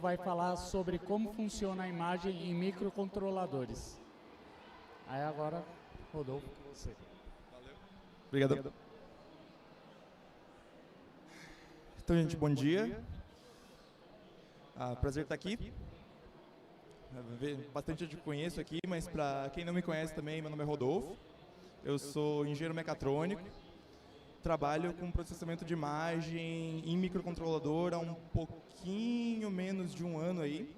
vai falar sobre como funciona a imagem em microcontroladores. Aí agora, Rodolfo, você. Valeu. Obrigado. Então, gente, bom dia. Prazer estar aqui. Bastante eu te conheço aqui, mas para quem não me conhece também, meu nome é Rodolfo. Eu sou engenheiro mecatrônico. Trabalho com processamento de imagem em microcontrolador há um pouquinho menos de um ano aí.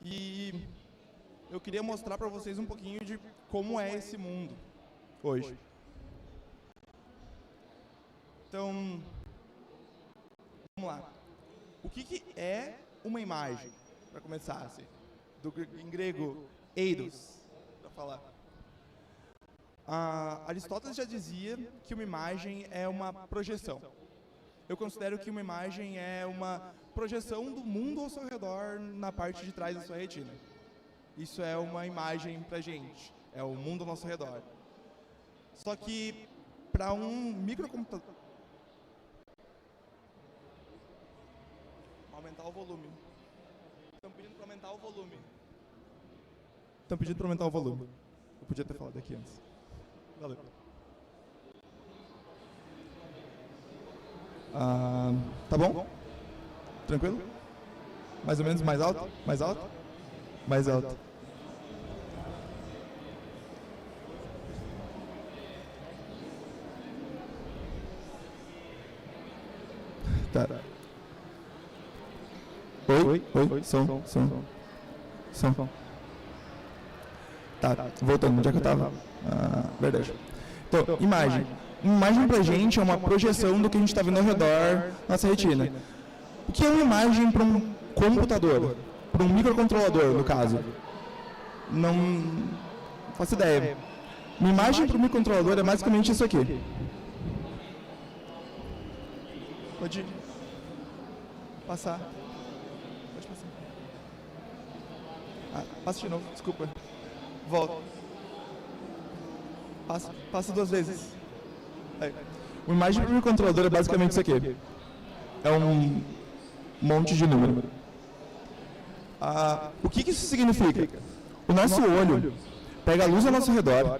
E eu queria mostrar para vocês um pouquinho de como é esse mundo hoje. Então, vamos lá. O que é uma imagem? Para começar, assim, em grego, eidos, para falar. Aristóteles já dizia que uma imagem é uma projeção. Eu considero que uma imagem é uma projeção do mundo ao seu redor na parte de trás da sua retina. Isso é uma imagem para a gente, é o mundo ao nosso redor. Só que para um microcomputador... Aumentar o volume. Estão pedindo para aumentar o volume. Estão pedindo para aumentar o volume. Eu podia ter falado aqui antes. Valeu. Tá bom? Tranquilo? Mais ou menos mais alto? Mais alto? Mais alto. Tá. Oi, som. Tá, voltando, onde é que eu estava? Verdade. Então, imagem. Imagem pra gente é uma projeção do que a gente está vendo ao redor da nossa retina. O que é uma imagem para um computador? Para um microcontrolador, no caso? Não faço ideia. Uma imagem para um microcontrolador é basicamente isso aqui. Pode passar. Pode passar. Passa de novo, desculpa. Volta. Passa 2 vezes. Aí. Uma imagem para o microcontrolador é basicamente isso aqui. É um monte de número. O que isso significa? O nosso olho pega a luz ao nosso redor,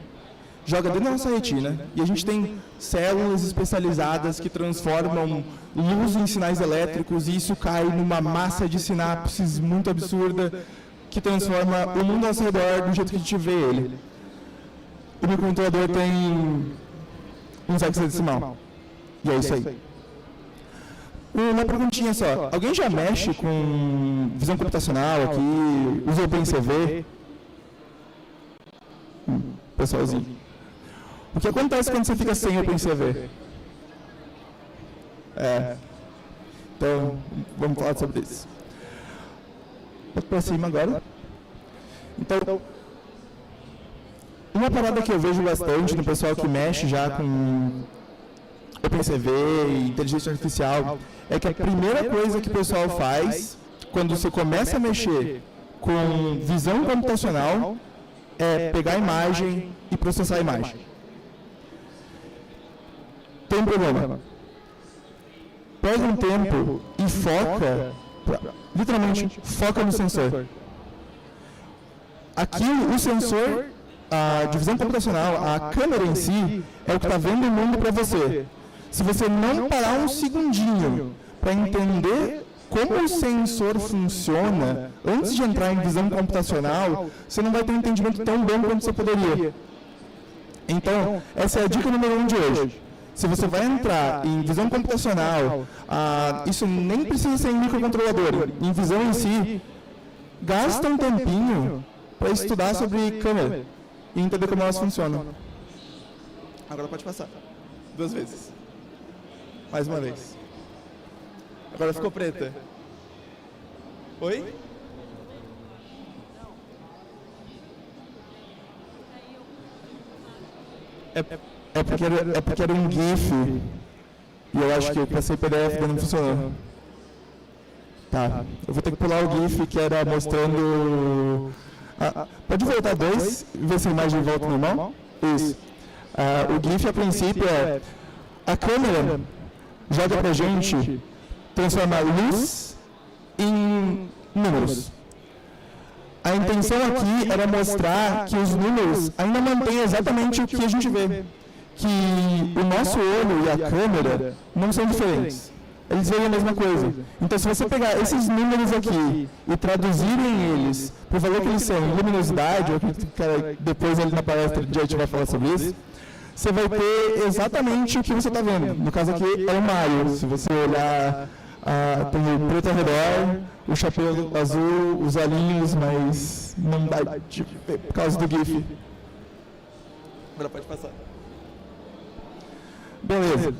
joga dentro da nossa retina, e a gente tem células especializadas que transformam luz em sinais elétricos, e isso cai numa massa de sinapses muito absurda, que transforma o mundo ao nosso redor do jeito que a gente vê ele. O microcontrolador tem um hexadecimal. E é isso aí. Uma perguntinha só. Alguém já mexe com visão computacional aqui? Usa o OpenCV? Pessoalzinho. O que acontece quando você fica sem o OpenCV? Então, vamos falar sobre isso. Vou para cima agora. Então, uma parada que eu vejo bastante no pessoal que mexe já com OpenCV e inteligência artificial é que a primeira coisa que o pessoal faz quando você começa a mexer com visão computacional é pegar a imagem e processar a imagem. Tem um problema. Pega um tempo e foca, literalmente, foca no sensor. Aqui, o sensor de visão computacional, a câmera em si, é o que está vendo o mundo para você. Se você não parar um segundinho para entender como o sensor funciona, antes de entrar em visão computacional, você não vai ter um entendimento tão bom quanto você poderia. Então, essa é a dica número 1 de hoje. Se você vai entrar em visão computacional, isso nem precisa ser em microcontrolador, em visão em si, gasta um tempinho para estudar sobre câmera e entender como elas funcionam. Agora pode passar. 2 vezes. Mais uma vez. Agora ficou preta. Oi? É porque era um GIF e eu acho que eu passei PDF e não funcionou. Tá, eu vou ter que pular o GIF que era mostrando... pode voltar 2 e ver se a imagem volta normal? Isso. O GIF, a princípio, a câmera joga pra gente, transforma luz em números. A intenção aqui era mostrar que os números ainda mantêm exatamente o que a gente vê, que o nosso olho e a câmera não são diferentes. Eles veem a mesma coisa. Então, se você pegar esses números aqui e traduzirem eles para o valor que eles são em luminosidade, eu acredito que depois ali na palestra a gente vai falar sobre isso, você vai ter exatamente o que você está vendo. No caso aqui é o Mario. Se você olhar, tem o preto ao redor, o chapéu azul, os olhinhos, mas não dá de ver por causa do GIF. Agora pode passar. Beleza.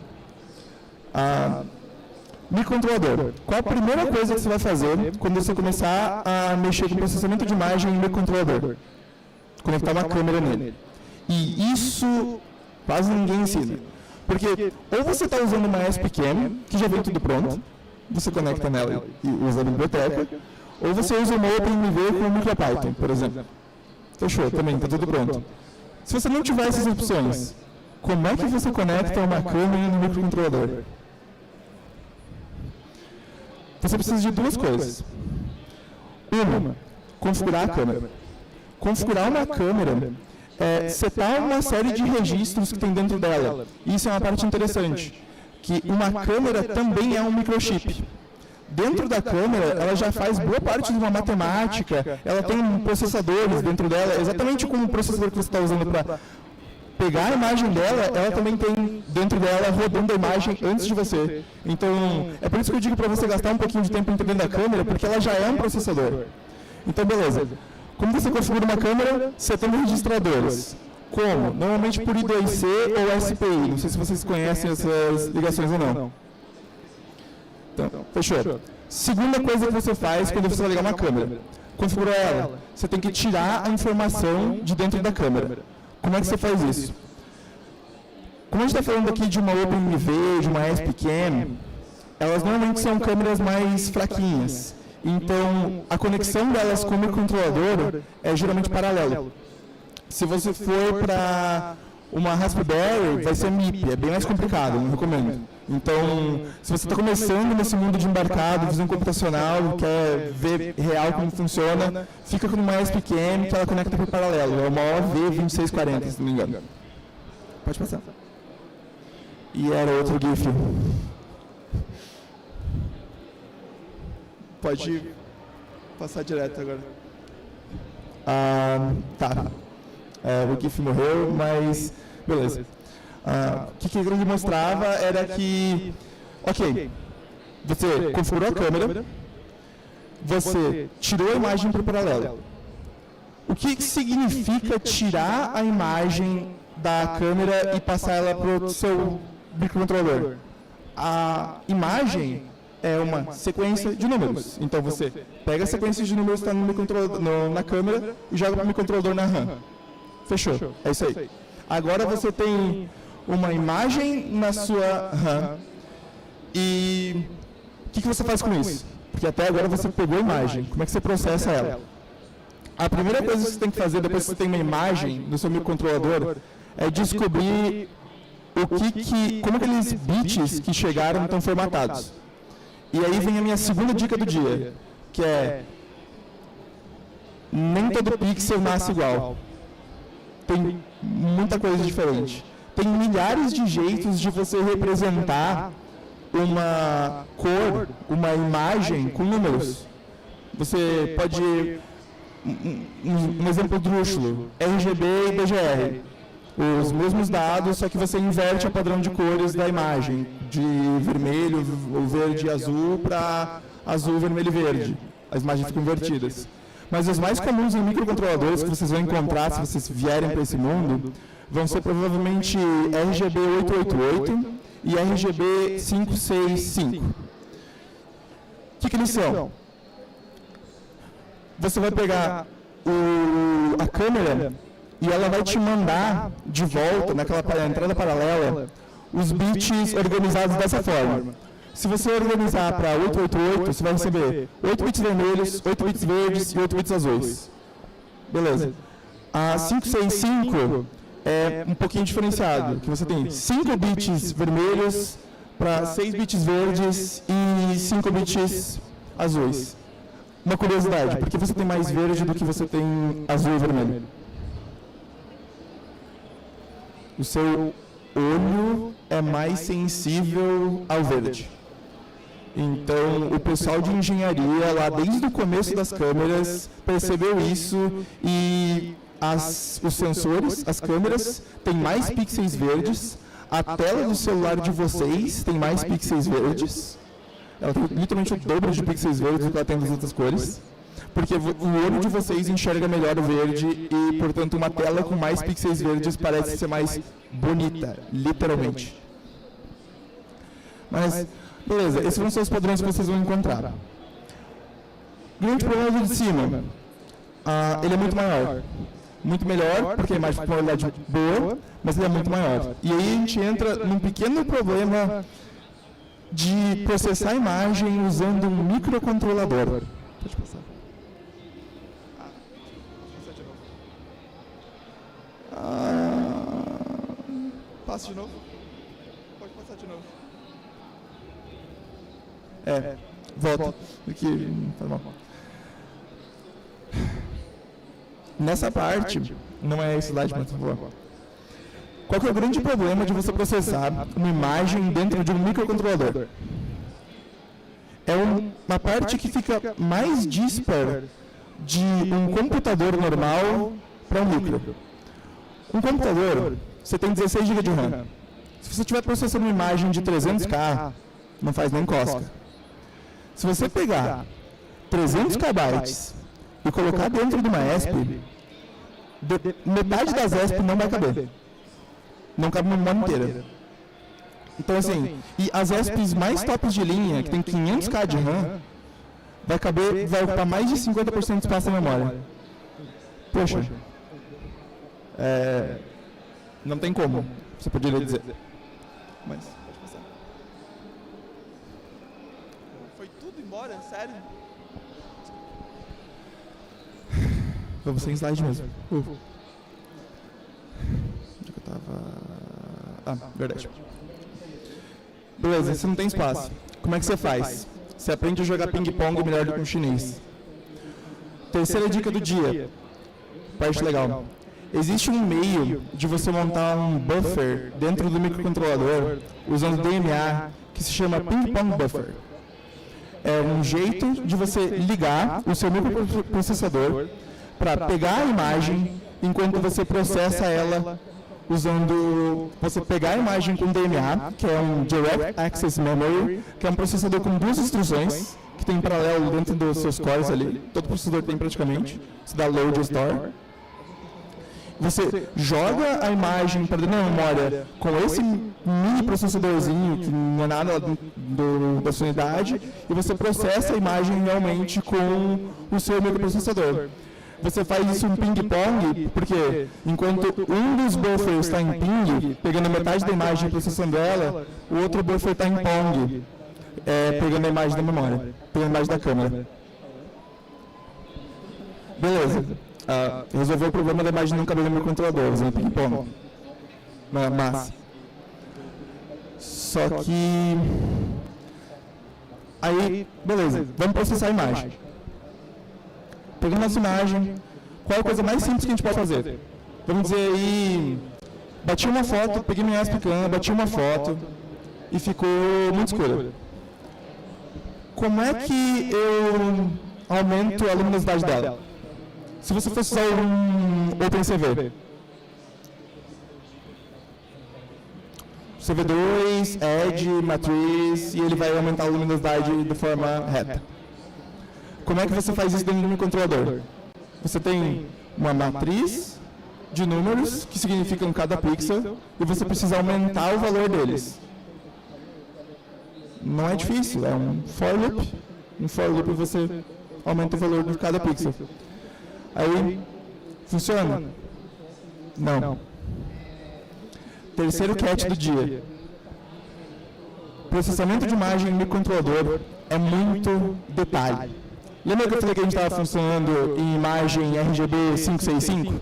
Microcontrolador. Qual a primeira coisa que você vai fazer quando você começar a mexer com processamento de imagem em microcontrolador? Conectar uma câmera nele. E isso quase ninguém ensina. Porque ou você está usando uma SPCam, que já vem tudo pronto, você conecta nela e usa a biblioteca, ou você usa uma OpenMV com o MicroPython, por exemplo. Fechou, também, está tudo pronto. Se você não tiver essas opções, como é que você conecta uma câmera no microcontrolador? Você precisa de duas coisas. Uma, configurar a câmera. Configurar uma câmera é setar uma série de registros que tem dentro dela. Isso é uma parte interessante, que uma câmera também é um microchip. Dentro da câmera, ela já faz boa parte de uma matemática, ela tem processadores dentro dela, exatamente como o processador que você está usando para pegar a imagem dela, ela também tem dentro dela rodando a imagem antes de você. Então, é por isso que eu digo para você gastar um pouquinho de tempo entendendo a câmera, porque ela já é um processador. Então, beleza. Como você configura uma câmera? Setando registradores. Como? Normalmente por I2C ou SPI. Não sei se vocês conhecem essas ligações ou não. Então, fechou. Segunda coisa que você faz quando você vai ligar uma câmera. Configurou ela. Você tem que tirar a informação de dentro da câmera. Como é que você faz isso? Como a gente está falando aqui de uma OpenMV, de uma SPCam, elas normalmente são câmeras mais fraquinhas. Então, a conexão delas com o microcontrolador é geralmente paralelo. Se você for para uma Raspberry, vai ser MIP, é bem mais complicado, não recomendo. Então, se você está começando nesse mundo de embarcado, visão computacional, quer ver real como funciona, fica com uma SPCam que ela conecta por paralelo, é uma OV2640, se não me engano. Pode passar. E era outro GIF. Pode passar direto agora. Tá. O GIF morreu, mas beleza. O que ele mostrava era que, ok, você configurou a câmera, você tirou a imagem para o paralelo. O que significa tirar a imagem da câmera e passar ela para o seu microcontrolador? A imagem é uma sequência de números. Então você pega a sequência de números que está na câmera e joga para o microcontrolador na RAM. Fechou. É isso aí. Agora você tem uma imagem na sua RAM e o que você faz com isso? Porque até agora você pegou a imagem. Como é que você processa ela? A primeira coisa que você tem que fazer depois que você tem uma imagem no seu microcontrolador é descobrir como aqueles bits que chegaram estão formatados. E aí vem a minha segunda dica do dia, que é nem todo pixel nasce igual. Tem muita coisa diferente. Tem milhares de jeitos de você representar uma cor, uma imagem com números. Você pode... Um exemplo drúxulo, RGB e DGR. Os mesmos dados, só que você inverte o padrão de cores da imagem, de vermelho, verde e azul para azul, vermelho e verde. As imagens ficam invertidas. Mas os mais comuns em microcontroladores que vocês vão encontrar se vocês vierem para esse mundo vão ser provavelmente RGB 888 e RGB 565. O que eles são? Você vai pegar a câmera e ela vai te mandar de volta, naquela entrada paralela, os bits organizados dessa forma. Se você organizar para 888, você vai receber 8 bits vermelhos, 8 bits verdes e 8 bits azuis. Beleza. A 565 é um pouquinho diferenciado, que você tem 5 bits vermelhos para 6 bits verdes e 5 bits azuis. Uma curiosidade, por que você tem mais verde do que você tem azul e vermelho? O seu olho é mais sensível ao verde. Então, o pessoal de engenharia, lá desde o começo das câmeras, percebeu isso e os sensores, as câmeras, têm mais pixels verdes, a tela do celular de vocês tem mais pixels verdes, ela tem literalmente o dobro de pixels verdes do que ela tem das outras cores, porque o olho de vocês enxerga melhor o verde e, portanto, uma tela com mais pixels verdes parece ser mais bonita, literalmente. Mas, beleza, esses vão ser os padrões que vocês vão encontrar. Grande problema do de cima, ele é muito maior. Muito melhor, porque a imagem tem uma qualidade boa, mas ele é muito maior. E aí a gente entra num pequeno problema de processar a imagem usando um microcontrolador. Pode passar. Passa de novo? Pode passar de novo. Volta. Aqui, tá bom. Nessa parte, não é esse slide, mas por favor. Qual que é o grande problema de você processar uma imagem dentro de um microcontrolador? É uma parte que fica mais dispar de um computador normal para um micro. Um computador, você tem 16 GB de RAM. Se você estiver processando uma imagem de 300K, não faz nem cosca. Se você pegar 300 KB e colocar dentro de uma ESP, metade das ESP não vai caber. Não cabe uma memória inteira. Então, assim, e as ESPs mais tops de linha, que tem 500K de RAM, vai ocupar mais de 50% de espaço da memória. Poxa. Não tem como, você poderia dizer. Mas, pode passar. Foi tudo embora? Sério? Vamos sem slide mesmo. Onde que eu tava? Verdade. Beleza, você não tem espaço. Como é que você faz? Você aprende a jogar ping-pong melhor do que um chinês. Terceira dica do dia. Parte legal. Existe um meio de você montar um buffer dentro do microcontrolador usando DMA que se chama ping-pong buffer. É um jeito de você ligar o seu microprocessador para pegar a imagem enquanto você processa ela usando... Você pegar a imagem com DMA, que é um Direct Access Memory, que é um processador com duas instruções, que tem em paralelo dentro dos seus cores ali. Todo processador tem praticamente. Você dá load e store. Você joga a imagem para dentro da memória com esse mini processadorzinho, que não é nada da sua unidade, e você processa a imagem realmente com o seu microprocessador. Você faz isso em ping-pong, porque enquanto um dos buffers está em ping, pegando metade da imagem e processando ela, o outro buffer está em pong, pegando a imagem da memória, pegando a imagem da câmera. Beleza. Resolveu o problema da imagem não caber no meu controlador, usando ping-pong. Massa. Só que... Aí, beleza, vamos processar a imagem. Pegando nossa imagem, qual é a coisa mais simples que a gente pode fazer? Vamos dizer aí, bati uma foto, peguei minha ESP-CAM, bati uma foto e ficou muito escura. Como é que eu aumento a luminosidade dela? Se você fosse usar um OpenCV, CV2, Edge, Matriz, e ele vai aumentar a luminosidade de forma reta. Como é que você faz isso dentro do controlador? Você tem uma matriz de números, que significam cada pixel, e você precisa aumentar o valor deles. Não é difícil, é um for loop. Um for loop você aumenta o valor de cada pixel. Aí, funciona? Não. Terceiro catch do dia. Processamento de imagem no microcontrolador é muito detalhe. Lembra que eu falei que a gente estava funcionando em imagem RGB 565?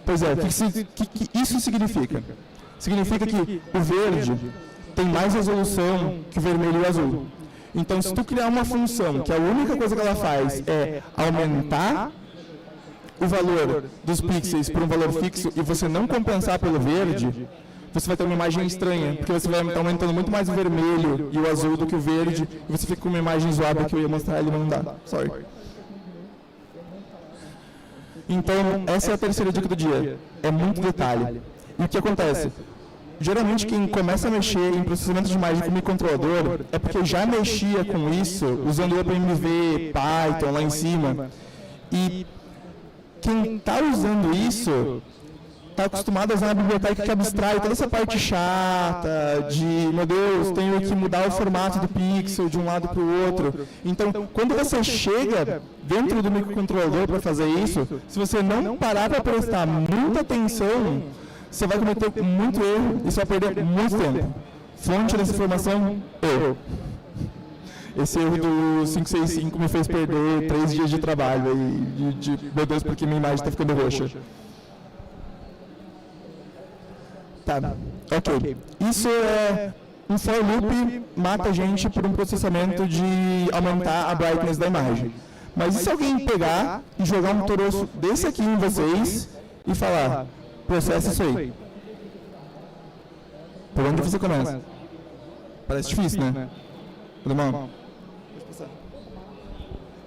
Pois é, o que isso significa? Significa que o verde tem mais resolução que o vermelho e o azul. Então, se tu criar uma função que a única coisa que ela faz é aumentar o valor dos pixels por um valor fixo e você não compensar pelo verde, você vai ter uma imagem estranha, porque você vai estar aumentando muito mais o vermelho e o azul do que o verde, e você fica com uma imagem zoada que eu ia mostrar ali, mas não dá. Sorry. Então, essa é a terceira dica do dia. É muito detalhe. E o que acontece? Geralmente, quem começa a mexer em processamento de imagem com microcontrolador é porque já mexia com isso, usando OpenMV, Python lá em cima. E quem está usando isso está acostumado a usar uma biblioteca que abstrai toda essa parte chata de, meu Deus, tenho que mudar o formato do pixel de um lado para o outro. Então, quando você chega dentro do microcontrolador para fazer isso, se você não parar para prestar muita atenção, você vai cometer muito erro e você vai perder muito tempo. Fonte dessa informação, eu. Esse erro do 565 me fez perder 3 dias de trabalho. E meu Deus, porque minha imagem está ficando roxa. Tá, ok. Isso é um for loop, mata a gente por um processamento de aumentar a brightness da imagem. Mas e se alguém pegar e jogar um toroço desse aqui em vocês e falar, processa isso aí? Por onde você começa? Parece difícil, né? Irmão?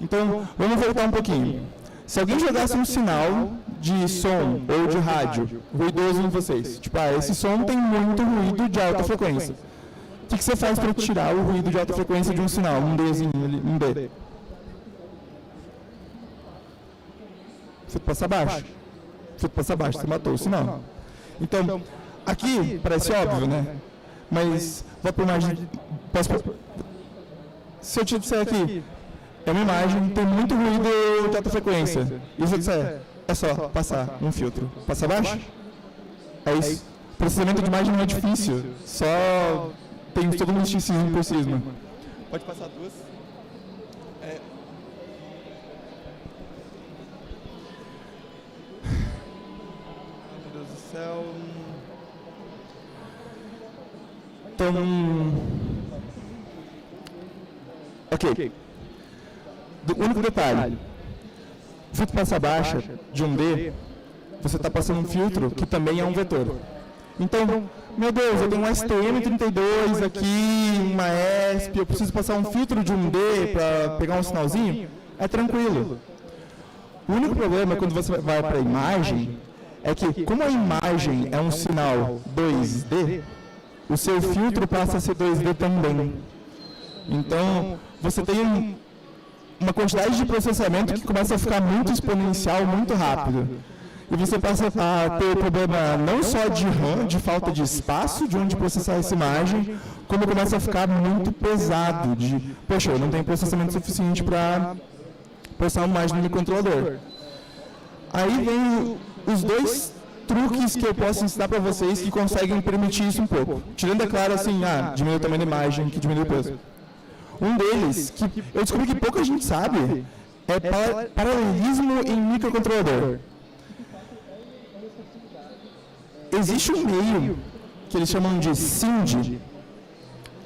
Então, vamos voltar um pouquinho. Se alguém jogasse um sinal de som ou de rádio ruidoso em vocês, tipo, esse som tem muito ruído de alta frequência. O que você faz para tirar o ruído de alta frequência de um sinal? Um Dzinho ali, um D. Você passa baixo. Você passa baixo, você matou o sinal. Então, aqui parece óbvio, né? Mas, vou para a imagem. Se eu te disser aqui, é uma imagem, tem muito ruído de alta frequência. E se eu disser, é só passar um filtro. Passa baixo? É isso. Processamento de imagem não é difícil. Só tem todo um misticismo por cima. Pode passar duas. Meu Deus do céu. Então. Ok. O único detalhe, filtro passa baixa de um D, você está passando um filtro que também é um vetor. Então, meu Deus, eu tenho um STM32 aqui, uma ESP, eu preciso passar um filtro de um D para pegar um sinalzinho? É tranquilo. O único problema quando você vai para a imagem é que, como a imagem é um sinal 2D, o seu filtro passa a ser 2D também. Então, você tem uma quantidade de processamento que começa a ficar muito exponencial, muito rápido. E você passa a ter problema não só de RAM, de falta de espaço de onde processar essa imagem, como começa a ficar muito pesado, de, poxa, eu não tenho processamento suficiente para processar uma imagem no microcontrolador. Aí vem os dois truques que eu posso ensinar para vocês que conseguem permitir isso um pouco. Tirando, é claro, assim, diminui o tamanho da imagem, que diminui o peso. Um deles, que eu descobri que pouca gente sabe, é paralelismo em microcontrolador. Existe um meio, que eles chamam de SIND,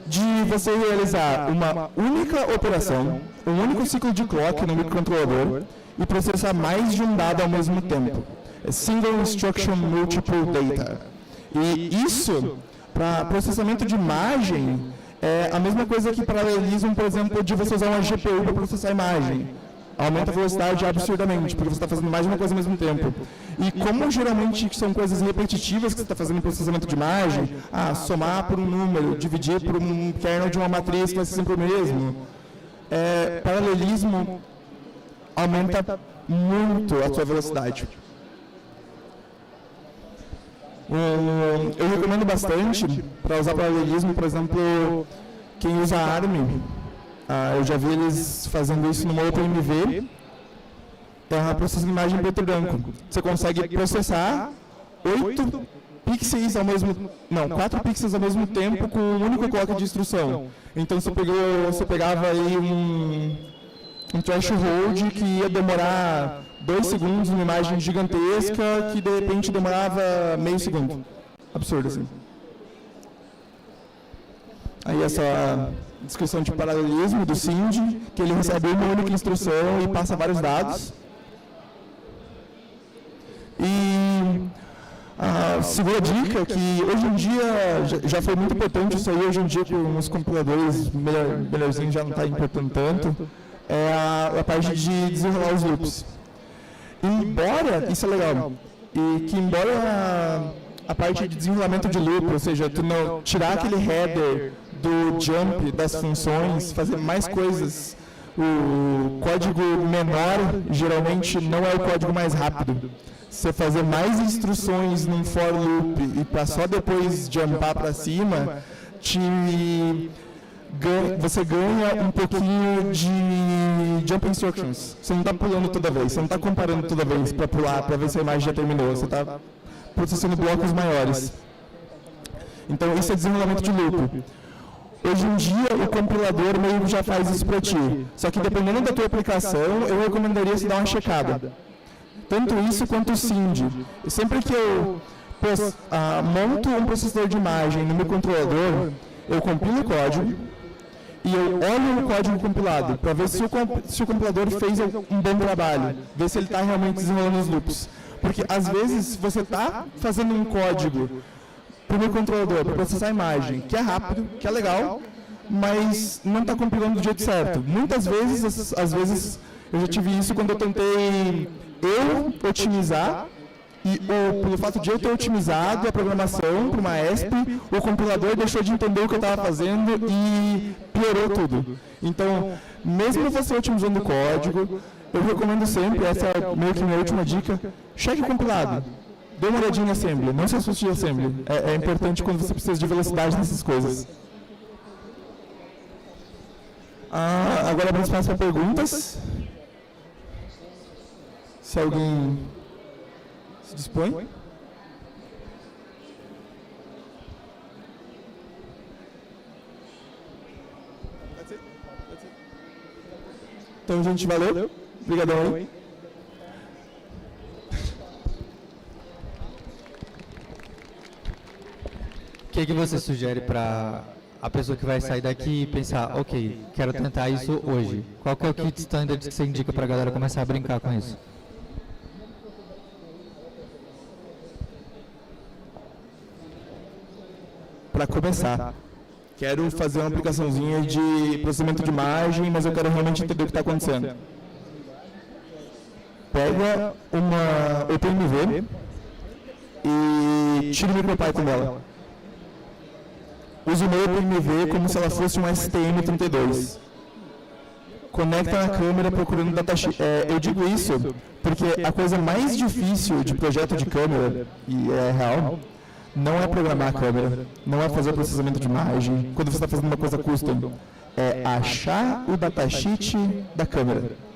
de você realizar uma única operação, um único ciclo de clock no microcontrolador e processar mais de um dado ao mesmo tempo. É Single Instruction Multiple Data. E isso, para processamento de imagem, é a mesma coisa que paralelismo, por exemplo, de você usar uma GPU para processar a imagem. Aumenta a velocidade absurdamente, porque você está fazendo mais de uma coisa ao mesmo tempo. E como geralmente são coisas repetitivas que você está fazendo em processamento de imagem, somar por um número, dividir por um kernel de uma matriz que vai ser sempre o mesmo, paralelismo aumenta muito a sua velocidade. Eu recomendo bastante para usar paralelismo, por exemplo, quem usa ARM, eu já vi eles fazendo isso no OpenMV, processando imagem em preto e branco. Você consegue processar 4 pixels ao mesmo tempo com um único clock de instrução. Então você pegava aí um threshold que ia demorar 2 segundos numa imagem gigantesca que de repente demorava meio segundo. Absurdo, assim. Aí essa descrição de paralelismo do SIND, que ele recebe uma única instrução e passa vários dados. E a segunda dica, que hoje em dia já foi muito importante isso aí, hoje em dia com os compiladores melhorzinhos já não está importando tanto, é a parte de desenrolar os loops. Embora, isso é legal, e que embora a parte de desenrolamento de loop, ou seja, tu não tirar aquele header do jump das funções, fazer mais coisas, o código menor geralmente não é o código mais rápido. Você fazer mais instruções num for loop e para só depois jumpar para cima, você ganha um pouquinho de jump instructions. Você não está pulando toda vez, você não está comparando toda vez para pular, para ver se a imagem já terminou. Você está processando blocos maiores. Então, isso é desenrolamento de loop. Hoje em dia, o compilador meio que já faz isso para ti. Só que dependendo da tua aplicação, eu recomendaria você dar uma checada. Tanto isso quanto o SIND. E sempre que eu monto um processador de imagem no meu controlador, eu compilo o código e eu olho o código compilado para ver se o compilador fez um bom trabalho, ver se ele está realmente desenrolando os loops. Porque às vezes você está fazendo um código para o meu controlador, para processar a imagem, que é rápido, que é legal, mas não está compilando do jeito certo. Muitas vezes, às vezes, eu já tive isso quando eu tentei otimizar, e pelo fato de eu ter otimizado a programação para uma ESP, o compilador deixou de entender o que eu estava fazendo e piorou tudo. Então, mesmo você otimizando o código, eu recomendo sempre, essa é meio que minha última dica, cheque o compilado. Dê uma olhadinha em Assembly, não se assuste de Assembly. É importante quando você precisa de velocidade nessas coisas. Agora abrimos espaço para perguntas. Se alguém se dispõe. Então, gente, valeu. Obrigadão aí. O que você sugere para a pessoa que vai sair daqui e pensar, ok, quero tentar isso hoje? Qual que é o kit standard que você indica para a galera começar a brincar com isso? Para começar, quero fazer uma aplicaçãozinha de processamento de imagem, mas eu quero realmente entender o que está acontecendo. Pega uma OpenMV e tira o MicroPython dela. Use o meu OpenMV como se ela fosse um STM32. Conecta na câmera procurando datasheet. Eu digo isso porque a coisa mais difícil de projeto de câmera, e é real, não é programar a câmera, não é fazer o processamento de imagem, quando você está fazendo uma coisa custom, é achar o datasheet da câmera.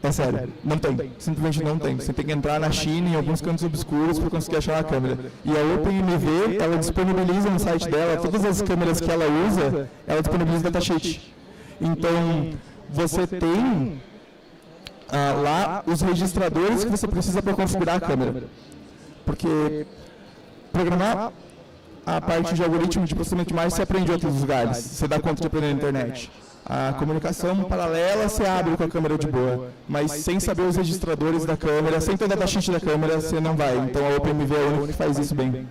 É sério, não tem, simplesmente não tem. Você tem que entrar na China, em alguns cantos obscuros, para conseguir achar a câmera. E a OpenMV, ela disponibiliza no site dela, todas as câmeras que ela usa, ela disponibiliza datasheet. Então, você tem lá os registradores que você precisa para configurar a câmera. Porque programar a parte de algoritmo de processamento de imagem você aprende em outros lugares, você dá conta de aprender na internet. A comunicação paralela você abre com a câmera de boa, mas sem saber os registradores da câmera, sem ter o datasheet da câmera, você não vai. Então a OpenMV é a única que faz isso bem.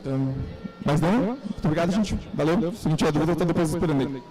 Então, mas não, muito obrigado, gente. Valeu. Se não tiver dúvida, eu estou depois esperando aí.